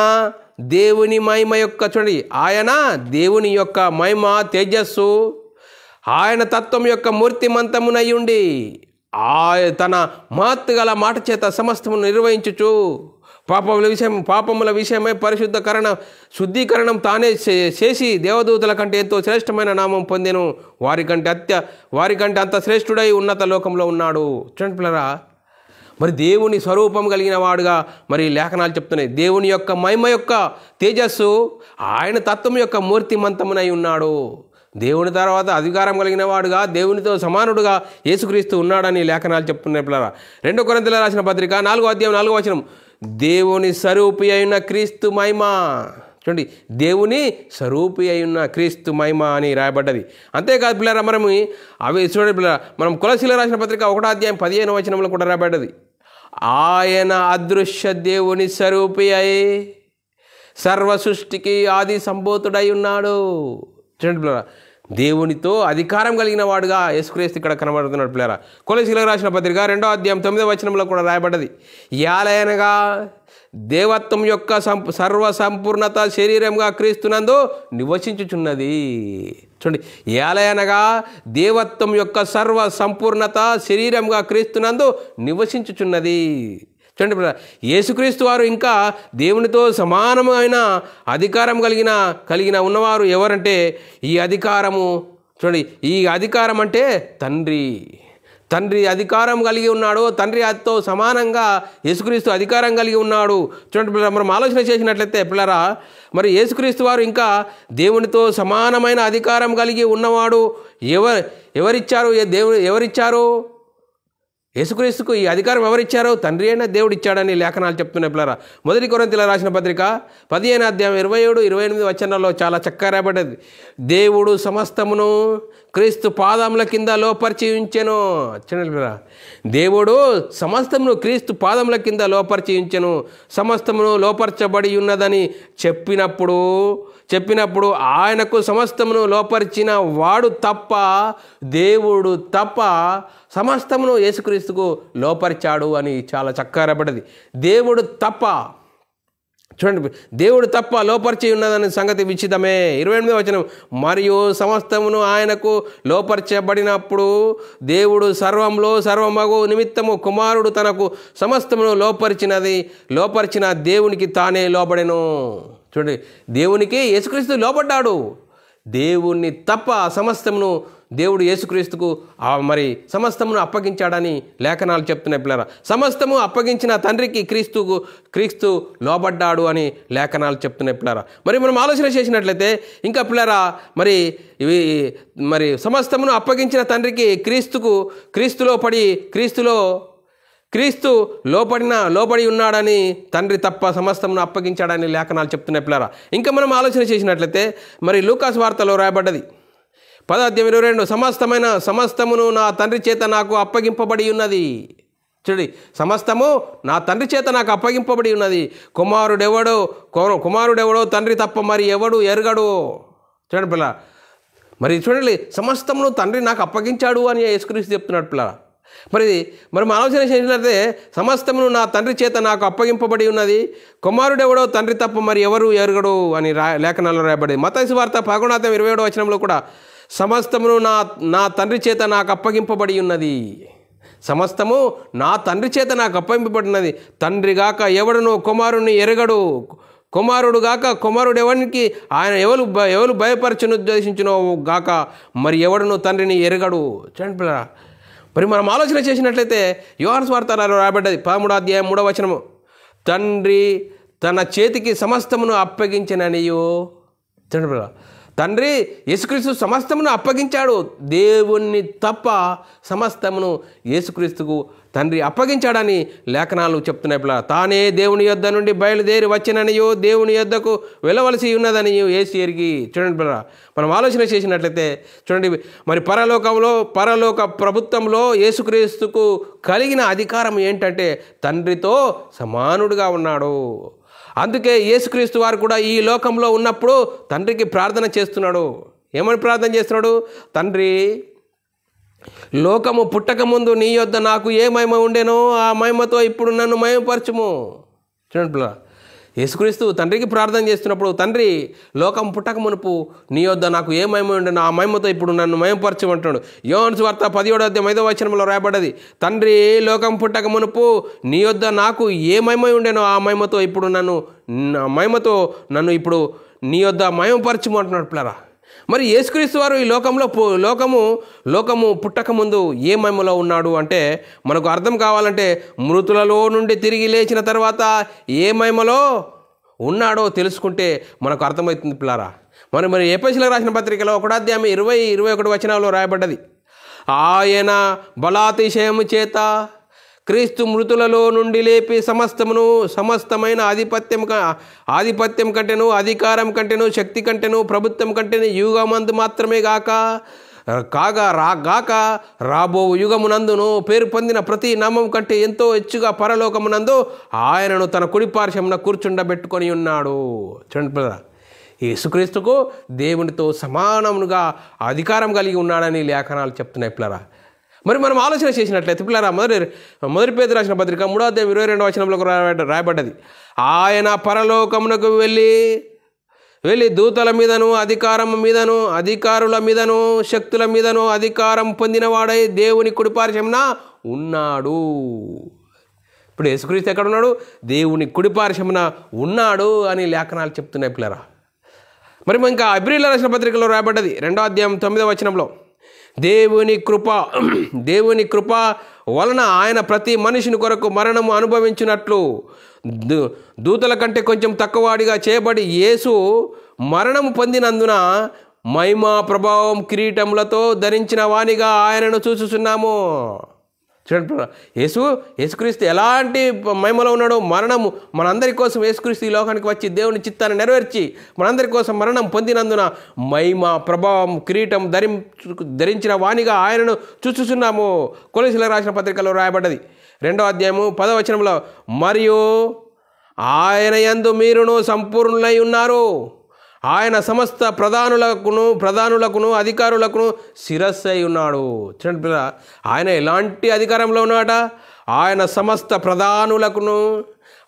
A: దేవుని మహిమ యొక్క, చూడండి, ఆయన దేవుని యొక్క మహిమ తేజస్సు, ఆయన తత్వం యొక్క మూర్తిమంతమునై ఉండి తన మహత్తు గల మాట చేత సమస్తమును నిర్వహించుచు పాపముల విషయమై శుద్ధీకరణం తానే చేసి దేవదూతల కంటే ఎంతో శ్రేష్టమైన నామం పొందెను. వారికంటే అంత శ్రేష్ఠుడై ఉన్నత లోకంలో ఉన్నాడు. చూడండి పిల్లరా, మరి దేవుని స్వరూపం కలిగిన వాడుగా మరి లేఖనాలు చెప్తున్నాయి. దేవుని యొక్క మహిమ యొక్క తేజస్సు, ఆయన తత్వం యొక్క మూర్తిమంతమునై ఉన్నాడు. దేవుని తర్వాత అధికారం కలిగిన వాడుగా, దేవునితో సమానుడుగా యేసుక్రీస్తు ఉన్నాడని లేఖనాలు చెప్తున్నాయి పిల్లరా. 2 కొరింథీయులకు రాసిన పత్రిక 4వ అధ్యాయం 4వ వచనం, దేవుని స్వరూపి అయిన క్రీస్తు మహిమ. చూడండి, దేవుని స్వరూపి అయిన క్రీస్తు మహిమ అని రాయబడ్డది. అంతేకాదు పిల్లరా, మనం అవి చూడండి పిల్లరా, మనం కొలసీయులకు రాసిన పత్రిక 1వ అధ్యాయం 15వ వచనంలో కూడా రాయబడ్డది. ఆయన అదృశ్య దేవుని స్వరూపి అయి సర్వ సృష్టికి ఆది సంభూతుడై ఉన్నాడు. చూడండి పిల్లరా, దేవునితో అధికారం కలిగిన వాడుగా యేసుక్రీస్తు ఇక్కడ కనబడుతున్నాడు పిల్లరా. కొలసీయులకు రాసిన పత్రిక 2వ అధ్యాయం 9వ వచనంలో కూడా రాయబడ్డది. యాలయనగా దేవత్వం యొక్క సర్వ సంపూర్ణత శరీరంగా క్రీస్తునందు నివసించుచున్నది. చూడండి, యాలయనగా దేవత్వం యొక్క సర్వ సంపూర్ణత శరీరంగా క్రీస్తునందు నివసించుచున్నది. చూడండి, యేసుక్రీస్తు వారు ఇంకా దేవునితో సమానమైన అధికారం కలిగిన ఉన్నవారు ఎవరంటే ఈ అధికారము. చూడండి, ఈ అధికారం అంటే తండ్రి అధికారం కలిగి ఉన్నాడు. తండ్రితో సమానంగా యేసుక్రీస్తు అధికారం కలిగి ఉన్నాడు. చూడండి పిల్లరా, మనం ఆలోచన చేసినట్లయితే పిల్లరా, మరి యేసుక్రీస్తు వారు ఇంకా దేవునితో సమానమైన అధికారం కలిగి ఉన్నవాడు ఎవరిచ్చారు? యేసుక్రీస్తుకు ఈ అధికారం ఎవరిచ్చారో? తండ్రి అయిన దేవుడు ఇచ్చాడని లేఖనాలు చెప్తున్నాయి పిల్లరా. 1 కొరింథీయులకు రాసిన పత్రిక 15వ అధ్యాయం 27-28 వచనాల్లో చాలా చక్కగా రాయబడ్డది. దేవుడు సమస్తమును క్రీస్తు పాదముల కింద లోపరిచి ఉంచెను. పిల్లరా, దేవుడు సమస్తమును క్రీస్తు పాదముల కింద లోపరిచి ఉంచెను. సమస్తమును లోపరచబడి ఉన్నదని చెప్పినప్పుడు ఆయనకు సమస్తమును లోపరిచిన వాడు తప్ప, దేవుడు తప్ప సమస్తమును యేసుక్రీస్తుకు లోపరిచాడు అని చాలా చక్కగా రాయబడ్డది. దేవుడు తప్ప, చూడండి, దేవుడు తప్ప లోపరిచి ఉన్నదని సంగతి విచితమే. 28వ వచనం, మరియు సమస్తమును ఆయనకు లోపరచబడినప్పుడు దేవుడు సర్వంలో సర్వమగు నిమిత్తము కుమారుడు తనకు సమస్తమును లోపరిచిన దేవునికి తానే లోబడెను. చూడండి, దేవునికి యేసుక్రీస్తు లోబడ్డాడు. దేవుణ్ణి తప్ప సమస్తమును దేవుడు యేసుక్రీస్తుకు మరి సమస్తమును అప్పగించాడని లేఖనాలు చెప్తున్నాయి పిల్లరా. సమస్తము అప్పగించిన తండ్రికి క్రీస్తు లోబడ్డాడు అని లేఖనాలు చెప్తున్నాయి పిల్లరా. మరి మనం ఆలోచన చేసినట్లయితే ఇంకా పిల్లరా మరి సమస్తమును అప్పగించిన తండ్రికి క్రీస్తు లోబడి ఉన్నాడని తండ్రి తప్ప సమస్తమును అప్పగించాడని లేఖనాలు చెప్తున్నాయి పిల్లరా. ఇంకా మనం ఆలోచన చేసినట్లయితే మరి లూకాసు వార్తలో రాయబడ్డది 10:22 సమస్తమును నా తండ్రి చేత నాకు అప్పగింపబడి ఉన్నది. చూడండి, సమస్తము నా తండ్రి చేత నాకు అప్పగింపబడి ఉన్నది. కుమారుడెవడో తండ్రి తప్ప మరి ఎవడు ఎరగడు. చూడండి పిల్ల, మరి చూడండి, సమస్తమును తండ్రి నాకు అప్పగించాడు అని యేసుక్రీస్తు చెప్తున్నాడు పిల్ల. మరి మనం ఆలోచన చేసినట్లయితే సమస్తమును నా తండ్రి చేత నాకు అప్పగింపబడి ఉన్నది, కుమారుడెవడో తండ్రి తప్ప మరి ఎవరు ఎరగడు అని లేఖనాల్లో రాయబడింది. మత్తయి సువార్త 11:27 కూడా సమస్తమును నా తండ్రి చేత నాకు అప్పగింపబడి ఉన్నది. సమస్తము నా తండ్రి చేత నాకు అప్పగింపబడినది. తండ్రి గాక ఎవడును కుమారుని ఎరగడు, కుమారుడు గాక కుమారుడు ఎవరికి ఆయన ఎవరు భయపరచును ఉద్దేశించునో గాక మరి ఎవడును తండ్రిని ఎరగడు. చూడండి పిల్ల, మరి మనం ఆలోచన చేసినట్లయితే యోహాను సువార్తలో రాయబడ్డది 13:3 తండ్రి తన చేతికి సమస్తమును అప్పగించననియో. చూడండి పిల్ల, తండ్రి యేసుక్రీస్తు సమస్తమును అప్పగించాడు. దేవుణ్ణి తప్ప సమస్తమును యేసుక్రీస్తుకు తండ్రి అప్పగించాడని లేఖనాలు చెప్తున్నాయి పిల్ల. తానే దేవుని యొద్ద నుండి బయలుదేరి వచ్చిననియో దేవుని యొద్దకు వెళ్ళవలసి ఉన్నదనియో యేసు ఎరిగి. చూడండి పిల్ల, మనం ఆలోచన చేసినట్లయితే చూడండి, మరి పరలోక ప్రభుత్వంలో యేసుక్రీస్తుకు కలిగిన అధికారం ఏంటంటే తండ్రితో సమానుడుగా ఉన్నాడు. అందుకే యేసుక్రీస్తు వారు కూడా ఈ లోకంలో ఉన్నప్పుడు తండ్రికి ప్రార్థన చేస్తున్నాడు. ఏమని ప్రార్థన చేస్తున్నాడు? తండ్రి, లోకము పుట్టక ముందు నీ యొద్ద నాకు ఏ మహిమ ఉండేనో ఆ మహిమతో ఇప్పుడు నన్ను మహిమపరచుము. చూడండి పిల్ల, యేసుక్రీస్తు తండ్రికి ప్రార్థన చేస్తున్నప్పుడు, తండ్రి, లోకం పుట్టక మునుపు నీ యొద్ద నాకు ఏ మహిమ ఉండేనో ఆ మహిమతో ఇప్పుడు నన్ను మహిమపరచమంటున్నాడు. యోహాను సువార్త 17:5 రాయబడ్డది, తండ్రి, లోకం పుట్టక మునుపు నీ యొద్ద నాకు ఏ మహిమ ఉండేనో ఆ మహిమతో ఇప్పుడు నన్ను ఇప్పుడు నీ యొద్ద మహిమపరచమంటున్నాడు పిల్లరా. మరి యేసుక్రీస్తు వారు ఈ లోకము పుట్టక ముందు ఏ మహిమలో ఉన్నాడు అంటే మనకు అర్థం కావాలంటే మృతులలో నుండి తిరిగి లేచిన తర్వాత ఏ మహిమలో ఉన్నాడో తెలుసుకుంటే మనకు అర్థమవుతుంది పిల్లారా. మరి ఎఫెసీయులకు రాసిన పత్రికలో 1:20-21 రాయబడ్డది, ఆయన బలాతిశయము చేత క్రీస్తు మృతులలో నుండి లేపి సమస్తమైన ఆధిపత్యం కంటేను, అధికారం కంటేను, శక్తి కంటేను, ప్రభుత్వం కంటేను యుగమందు మాత్రమే గాక రాబో యుగమునందును పేరు పొందిన ప్రతి నామం కంటే ఎంతో హెచ్చుగా పరలోకమునందు ఆయనను తన కుడి పార్శ్వమున కూర్చుండబెట్టుకొని ఉన్నాడు. చూడండి పిల్లరా, యేసుక్రీస్తుకు దేవునితో సమానముగా అధికారం కలిగి ఉన్నాడని లేఖనాలు చెప్తున్నాయి పిల్లరా. మరి మనం ఆలోచన చేసినట్లయితే పిల్లరా, మొదటి పేతురు రాసిన పత్రిక 3:22 రాయబడ్డది, ఆయన పరలోకమునకు వెళ్ళి దూతల మీదను అధికారుల మీదను శక్తుల మీదను అధికారం పొందినవాడై దేవుని కుడిపార్శ్వమున ఉన్నాడు. ఇప్పుడు యేసుక్రీస్తు ఎక్కడ ఉన్నాడు? దేవుని కుడిపార్శ్వమున ఉన్నాడు అని లేఖనాలు చెప్తున్నాయి పిల్లరా. మరి ఇంకా హెబ్రీయులకు రాసిన పత్రికలో రాయబడ్డది 2:9 దేవుని కృప వలన ఆయన ప్రతి మనిషిని కొరకు మరణము అనుభవించినట్లు దూతల కంటే కొంచెం తక్కువవాడిగా చేయబడి యేసు మరణము పొందినందున మహిమ ప్రభావం కిరీటములతో ధరించిన వానిగా ఆయనను చూస్తున్నాము. చూడండి, యేసుక్రీస్తు ఎలాంటి మహిమలో ఉన్నాడో, మరణము మనందరి కోసం యేసుక్రీస్తు ఈ లోకానికి వచ్చి దేవుని చిత్తాన్ని నెరవేర్చి మనందరి కోసం మరణం పొందినందున మహిమ ప్రభావం కిరీటం ధరించిన వానిగా ఆయనను చూస్తున్నాము. కొలొస్సీయులకు రాసిన పత్రికలో రాయబడ్డది 2:10 మరియు ఆయన యందు మీరును సంపూర్ణులై ఉన్నారు. ఆయన సమస్త ప్రధానులకును అధికారులకును శిరస్సు అయి ఉన్నాడు. చూడండి పిల్ల, ఆయన ఎలాంటి అధికారంలో ఉన్నాడట? ఆయన సమస్త ప్రధానులకును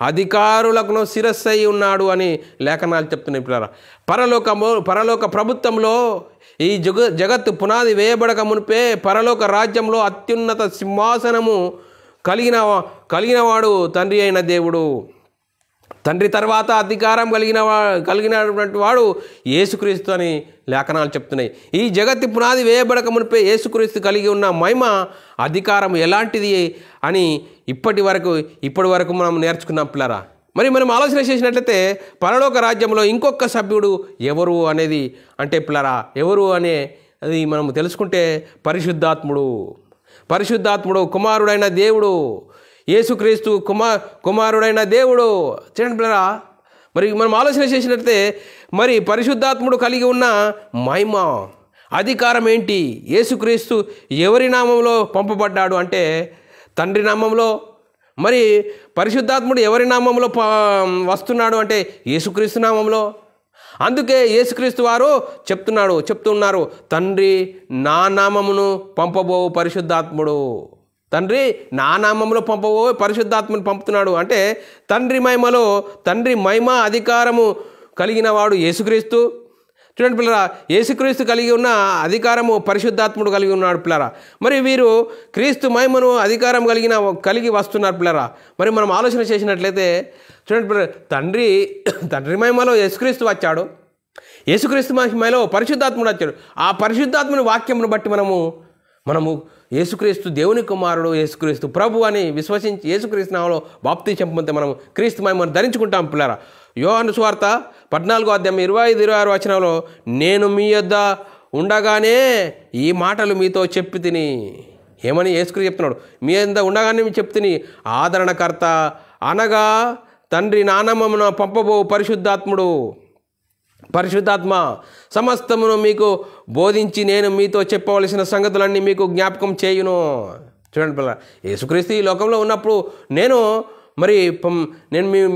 A: అధికారులకును శిరస్సు అయి ఉన్నాడు అని లేఖనాలు చెప్తున్నాయి పిల్లరా. పరలోక ప్రభుత్వంలో ఈ జగత్తు పునాది వేయబడక మునిపే పరలోక రాజ్యంలో అత్యున్నత సింహాసనము కలిగినవాడు తండ్రి అయిన దేవుడు. తండ్రి తర్వాత అధికారం కలిగినటువంటి వాడు యేసుక్రీస్తు అని లేఖనాలు చెప్తున్నాయి. ఈ జగత్తి పునాది వేయబడక మునిపే యేసుక్రీస్తు కలిగి ఉన్న మహిమ అధికారం ఎలాంటిది అని ఇప్పటి వరకు మనం నేర్చుకున్నాం పిల్లరా. మరి మనం ఆలోచన చేసినట్లయితే పరలోక రాజ్యంలో ఇంకొక సభ్యుడు ఎవరు అనేది అంటే పిల్లరా ఎవరు అనే అది మనం తెలుసుకుంటే పరిశుద్ధాత్ముడు కుమారుడైన దేవుడు, యేసుక్రీస్తు కుమారుడైన దేవుడు. చూడండి పిల్లరా, మరి మనం ఆలోచన చేసినట్లయితే మరి పరిశుద్ధాత్ముడు కలిగి ఉన్న మహిమ అధికారం ఏంటి? యేసుక్రీస్తు ఎవరి నామంలో పంపబడ్డాడు అంటే తండ్రి నామంలో. మరి పరిశుద్ధాత్ముడు ఎవరి నామంలో వస్తున్నాడు అంటే యేసుక్రీస్తు నామంలో. అందుకే యేసుక్రీస్తు వారు చెప్తున్నారు, తండ్రి నా నామమును పంపబోవు పరిశుద్ధాత్ముడు, తండ్రి నా నామంలో పంపబో పరిశుద్ధాత్మను పంపుతున్నాడు. అంటే తండ్రి మహిమ అధికారము కలిగిన వాడు యేసుక్రీస్తు. చూడండి పిల్లరా, యేసుక్రీస్తు కలిగి ఉన్న అధికారము పరిశుద్ధాత్ముడు కలిగి ఉన్నాడు పిల్లరా. మరి వీరు క్రీస్తు మహిమను అధికారం కలిగి వస్తున్నారు పిల్లరా. మరి మనం ఆలోచన చేసినట్లయితే చూడండి పిల్లరా, తండ్రి మహిమలో యేసుక్రీస్తు వచ్చాడు, యేసుక్రీస్తు మహిమలో పరిశుద్ధాత్ముడు వచ్చాడు. ఆ పరిశుద్ధాత్ముని వాక్యమును బట్టి మనము యేసుక్రీస్తు దేవుని కుమారుడు, యేసుక్రీస్తు ప్రభు అని విశ్వసించి యేసుక్రీస్తు నామములో బాప్తిసం పొందితే మనం క్రీస్తు మహిమను ధరించుకుంటాం పిల్లరా. యోహాను సువార్త 14:25-26 వచనంలో నేను మీ యొద్ద ఉండగానే ఈ మాటలు మీతో చెప్పి తిని, ఏమని యేసుక్రీస్తు చెప్తున్నాడు, మీ యొద్ద ఉండగానే చెప్పి తిని ఆదరణకర్త అనగా తండ్రి నామమున పంపబో పరిశుద్ధాత్మ సమస్తమును మీకు బోధించి నేను మీతో చెప్పవలసిన సంగతులన్నీ మీకు జ్ఞాపకం చేయును. చూడండి పిల్ల, యేసుక్రీస్తు ఈ లోకంలో ఉన్నప్పుడు నేను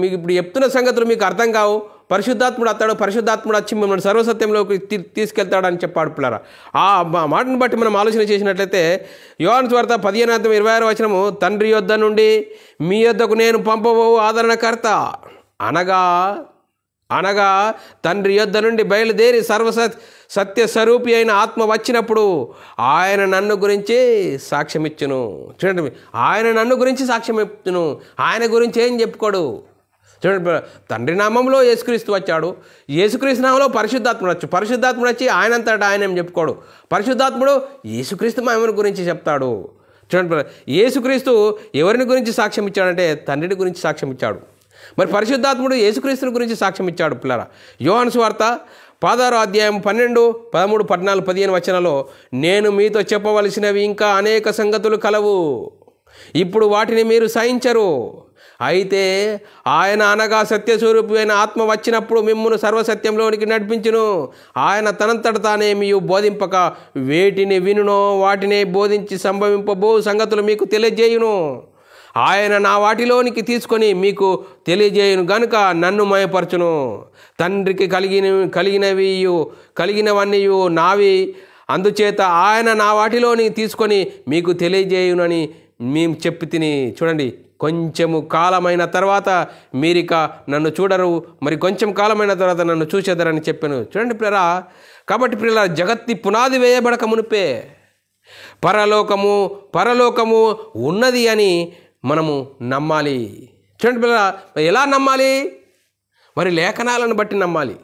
A: మీకు ఇప్పుడు చెప్తున్న సంగతులు మీకు అర్థం కావు, పరిశుద్ధాత్ముడు వచ్చి మిమ్మల్ని సర్వసత్యంలోకి తీసుకెళ్తాడని చెప్పాడు పిల్లరా. ఆ మాటను బట్టి మనం ఆలోచన చేసినట్లయితే యోహాను సువార్త 15:26 వచనము తండ్రి యొద్ద నుండి మీ యొద్దకు నేను పంపబోవు ఆదరణకర్త అనగా తండ్రి యొద్ద నుండి బయలుదేరి సత్య స్వరూపి అయిన ఆత్మ వచ్చినప్పుడు ఆయన నన్ను గురించి సాక్ష్యమిచ్చును. చూడండి, ఆయన నన్ను గురించి సాక్ష్యమిచ్చును, ఆయన గురించి ఏం చెప్పుకోడు. చూడండి, తండ్రి నామంలో యేసుక్రీస్తు వచ్చాడు, యేసుక్రీస్తు నామంలో పరిశుద్ధాత్ముడు వచ్చి ఆయనంతటా ఆయన ఏం చెప్పుకోడు. పరిశుద్ధాత్ముడు యేసుక్రీస్తు మహిమను గురించి చెప్తాడు. చూడండి, యేసుక్రీస్తు ఎవరిని గురించి సాక్ష్యం ఇచ్చాడంటే తండ్రిని గురించి సాక్ష్యం ఇచ్చాడు. మరి పరిశుద్ధాత్ముడు యేసుక్రీస్తుని గురించి సాక్ష్యం ఇచ్చాడు పిల్లరా. యోహాను సువార్త 16:12, 13, 14, 15 వచనాల్లో నేను మీతో చెప్పవలసినవి ఇంకా అనేక సంగతులు కలవు, ఇప్పుడు వాటిని మీరు సహించరు. అయితే ఆయన అనగా సత్యస్వరూపి అయిన ఆత్మ వచ్చినప్పుడు మిమ్మును సర్వసత్యంలోనికి నడిపించును. ఆయన తనంతట తానే మీకు బోధింపక వేటిని వినునో వాటినే బోధించి సంభవింపబో సంగతులు మీకు తెలియజేయును. ఆయన నా వాటిలోనికి తీసుకొని మీకు తెలియజేయును గనుక నన్ను మయపరచును. తండ్రికి కలిగినవన్నీ నావి, అందుచేత ఆయన నా వాటిలోని తీసుకొని మీకు తెలియజేయునని మేము చెప్పి తిని. చూడండి, కొంచెము కాలమైన తర్వాత మీరిక నన్ను చూడరు, మరి కొంచెం కాలమైన తర్వాత నన్ను చూసేదరని చెప్పాను. చూడండి పిల్లరా, కాబట్టి పిల్లల జగత్తి పునాది వేయబడక మునిపే పరలోకము ఉన్నది అని మనము నమ్మాలి. చూడండి పిల్లరా, ఎలా నమ్మాలి? మరి లేఖనాలను బట్టి నమ్మాలి.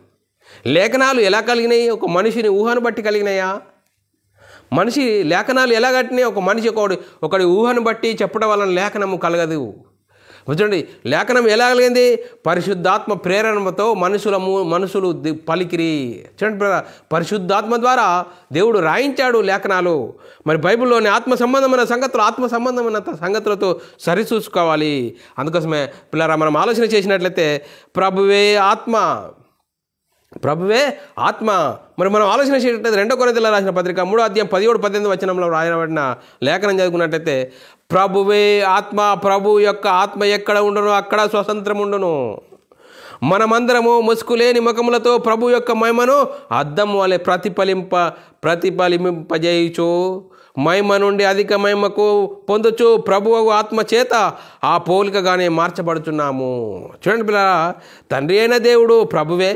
A: లేఖనాలు ఎలా కలిగినాయి? ఒక మనిషిని ఊహను బట్టి కలిగినాయా? మనిషి లేఖనాలు ఎలా కట్టినాయి? ఒక మనిషి ఒకటి ఊహను బట్టి చెప్పడం వలన లేఖనము కలగదు. చూడండి, లేఖనం ఎలా కలిగింది? పరిశుద్ధాత్మ ప్రేరణతో మనుషులు పలికిరి. చూడండి, పరిశుద్ధాత్మ ద్వారా దేవుడు రాయించాడు లేఖనాలు. మరి బైబిల్లోని ఆత్మ సంబంధమైన సంగతులతో సరిచూసుకోవాలి. అందుకోసమే పిల్లరా, మనం ఆలోచన చేసినట్లయితే ప్రభువే ఆత్మ. మరి మనం ఆలోచన చేసినట్లయితే 2 కొరింథీయులకు రాసిన పత్రిక 3:17-18 వచనంలో రాయబడిన లేఖనం చదువుకున్నట్లయితే ప్రభువే ఆత్మ, ప్రభు యొక్క ఆత్మ ఎక్కడ ఉండునో అక్కడ స్వతంత్రం ఉండును. మనమందరము ముసుకులేని ముఖములతో ప్రభు యొక్క మహిమను అద్దం వలె ప్రతిఫలింపజేయుచు మహిమ నుండి అధిక మహిమకు పొందుచు ప్రభువు ఆత్మ చేత ఆ పోలికగానే మార్చబడుచున్నాము. చూడండి పిల్లరా, తండ్రి అయిన దేవుడు ప్రభువే,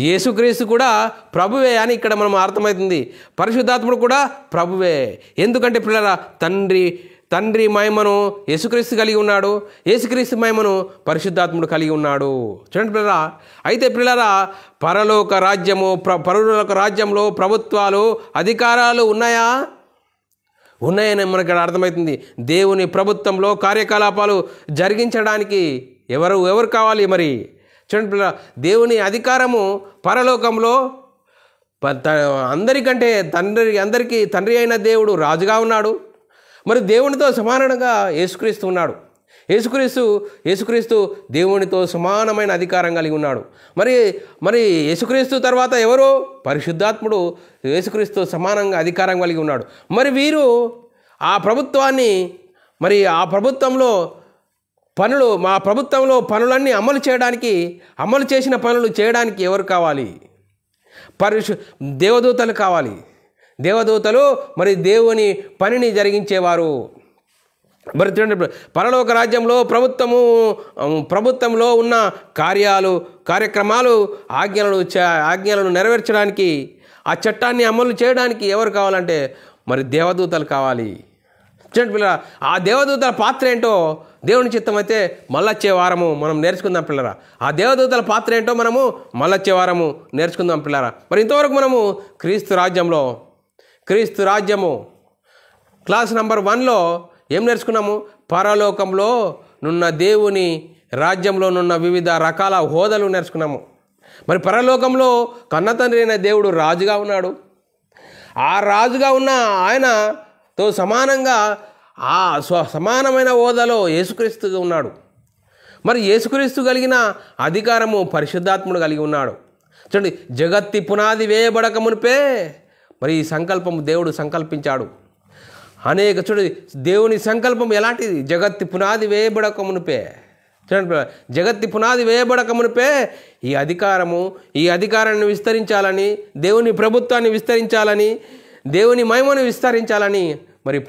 A: యేసుక్రీస్తు కూడా ప్రభువే అని ఇక్కడ మనం అర్థమవుతుంది. పరిశుద్ధాత్ముడు కూడా ప్రభువే. ఎందుకంటే పిల్లరా, తండ్రి మహిమను యేసుక్రీస్తు కలిగి ఉన్నాడు, యేసుక్రీస్తు మహిమను పరిశుద్ధాత్ముడు కలిగి ఉన్నాడు. చూడండి పిల్లరా, అయితే పిల్లరా పరలోక రాజ్యంలో ప్రభుత్వాలు అధికారాలు ఉన్నాయా? ఉన్నాయని మనకు అర్థమవుతుంది. దేవుని ప్రభుత్వంలో కార్యకలాపాలు జరిగించడానికి ఎవరు కావాలి? మరి చూడండి పిల్లరా, దేవుని అధికారము పరలోకంలో అందరికంటే అందరికీ తండ్రి అయిన దేవుడు రాజుగా ఉన్నాడు. మరి దేవునితో సమానంగా యేసుక్రీస్తు ఉన్నాడు. యేసుక్రీస్తు దేవునితో సమానమైన అధికారం కలిగి ఉన్నాడు. మరి యేసుక్రీస్తు తర్వాత ఎవరు? పరిశుద్ధాత్ముడు యేసుక్రీస్తు సమానంగా అధికారం కలిగి ఉన్నాడు. మరి వీరు ఆ ప్రభుత్వాన్ని ఆ ప్రభుత్వంలో పనులన్నీ అమలు చేసిన పనులు చేయడానికి ఎవరు కావాలి? దేవదూతలు కావాలి. దేవదూతలు మరి దేవుని పనిని జరిగించేవారు. మరి పరలోక రాజ్యంలో ప్రభుత్వంలో ఉన్న కార్యక్రమాలు ఆజ్ఞలను నెరవేర్చడానికి, ఆ చట్టాన్ని అమలు చేయడానికి ఎవరు కావాలంటే మరి దేవదూతలు కావాలి. చూడండి పిల్లరా, ఆ దేవదూతల పాత్ర ఏంటో దేవుని చిత్తం అయితే మళ్ళొచ్చే వారము మనం నేర్చుకుందాం పిల్లరా. ఆ దేవదూతల పాత్ర ఏంటో మనము మళ్ళొచ్చే వారము నేర్చుకుందాం పిల్లరా. మరి ఇంతవరకు మనము క్రీస్తు రాజ్యము క్లాస్ నెంబర్ 1లో ఏం నేర్చుకున్నాము? పరలోకంలో నున్న దేవుని రాజ్యంలో నున్న వివిధ రకాల హోదాలు నేర్చుకున్నాము. మరి పరలోకంలో కన్నతండ్రి అయిన దేవుడు రాజుగా ఉన్నాడు. ఆ రాజుగా ఉన్న ఆయనతో సమానంగా సమానమైన హోదాలో యేసుక్రీస్తు ఉన్నాడు. మరి యేసుక్రీస్తు కలిగిన అధికారము పరిశుద్ధాత్ముడు కలిగి ఉన్నాడు. చూడండి, జగత్తి పునాది వేయబడక మునిపే మరి ఈ సంకల్పం దేవుడు సంకల్పించాడు. చూడండి, దేవుని సంకల్పం ఎలాంటిది? జగత్తి పునాది వేయబడక మునిపే. చూడండి, జగత్తి పునాది వేయబడక మునిపే ఈ అధికారాన్ని విస్తరించాలని, దేవుని ప్రభుత్వాన్ని విస్తరించాలని, దేవుని మహిమను విస్తరించాలని మరి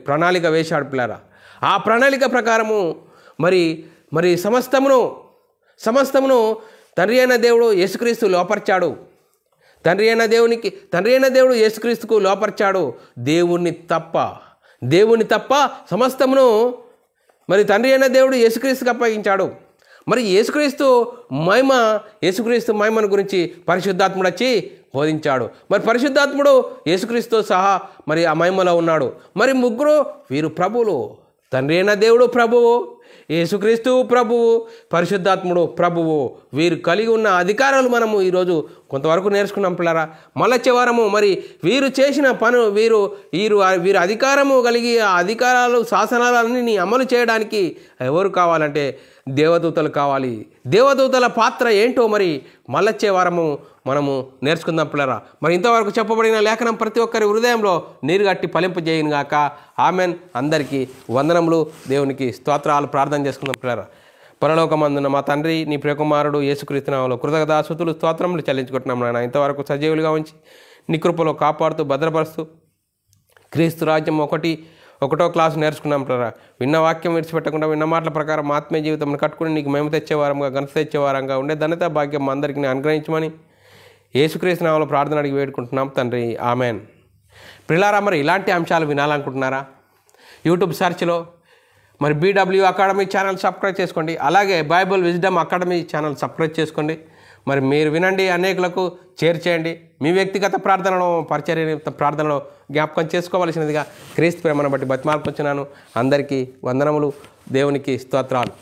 A: ప్రణాళిక వేశాడు పిల్లరా. ఆ ప్రణాళిక ప్రకారము మరి సమస్తమును తండ్రి అయిన దేవుడు యేసుక్రీస్తు లోపర్చాడు. తండ్రి అయిన దేవుడు యేసుక్రీస్తుకు లోపర్చాడు. దేవుని తప్ప సమస్తమును మరి తండ్రి అయిన దేవుడు యేసుక్రీస్తుకు అప్పగించాడు. మరి యేసుక్రీస్తు మహిమను గురించి పరిశుద్ధాత్ముడు వచ్చి బోధించాడు. మరి పరిశుద్ధాత్ముడు యేసుక్రీస్తుతో సహా మరి ఆ మహిమలో ఉన్నాడు. మరి ముగ్గురు వీరు ప్రభువులు. తండ్రి అయిన దేవుడు ప్రభువు, యేసుక్రీస్తు ప్రభువు, పరిశుద్ధాత్ముడు ప్రభువు. వీరు కలిగి ఉన్న అధికారాలు మనము ఈరోజు కొంతవరకు నేర్చుకున్నాం పిల్లరా. మళ్ళొచ్చే వారము మరి వీరు చేసిన వీరు అధికారము కలిగి ఆ అధికారాలు శాసనాలన్నీ అమలు చేయడానికి ఎవరు కావాలంటే దేవదూతలు కావాలి. దేవదూతల పాత్ర ఏంటో మరి మళ్ళొచ్చే వారము మనము నేర్చుకుందాం పిల్లరా. మరి ఇంతవరకు చెప్పబడిన లేఖనం ప్రతి ఒక్కరి హృదయంలో నీరుగట్టి ఫలింపు చేయనుగాక. ఆమెన్. అందరికీ వందనములు, దేవునికి స్తోత్రాలు. ప్రార్థన చేసుకుందాం పిల్లరా. పరలోకమందున్న మా తండ్రి, నీ ప్రియకుమారుడు యేసుక్రీస్తు నామములో కృతజ్ఞతాస్తుతులు స్తోత్రములు చెల్లించుకుంటున్నాం నాయన. ఇంతవరకు సజీవులుగా ఉంచి నీ కృపలో కాపాడుతూ భద్రపరుస్తూ క్రీస్తు రాజ్యం ఒకటో క్లాసు నేర్చుకున్నాం పిల్లరా. విన్న వాక్యం విడిచిపెట్టకుండా విన్న మాటల ప్రకారం ఆత్మీయ జీవితం కట్టుకుని నీకు మేము తెచ్చేవారంగా, ఘనత తెచ్చేవారంగా ఉండే ధన్యత భాగ్యం అందరికీ అనుగ్రహించమని యేసుక్రీస్తు నామములో ప్రార్థన అడిగి వేడుకుంటున్నాం తండ్రి. ఆమెన్. పిల్లారా, మరి ఇలాంటి అంశాలు వినాలనుకుంటున్నారా? యూట్యూబ్ సెర్చ్లో మరి BW అకాడమీ ఛానల్ సబ్స్క్రైబ్ చేసుకోండి. అలాగే Bible wisdom academy channel subscribe చేసుకోండి. మరి మీరు వినండి, అనేకులకు షేర్ చేయండి. మీ వ్యక్తిగత ప్రార్థనలో, పరిచర్య ప్రార్థనలో జ్ఞాపకం చేసుకోవలసినదిగా క్రీస్తు ప్రేమను బట్టి బతిమాలుకొచ్చున్నాను. అందరికీ వందనములు, దేవునికి స్తోత్రాలు.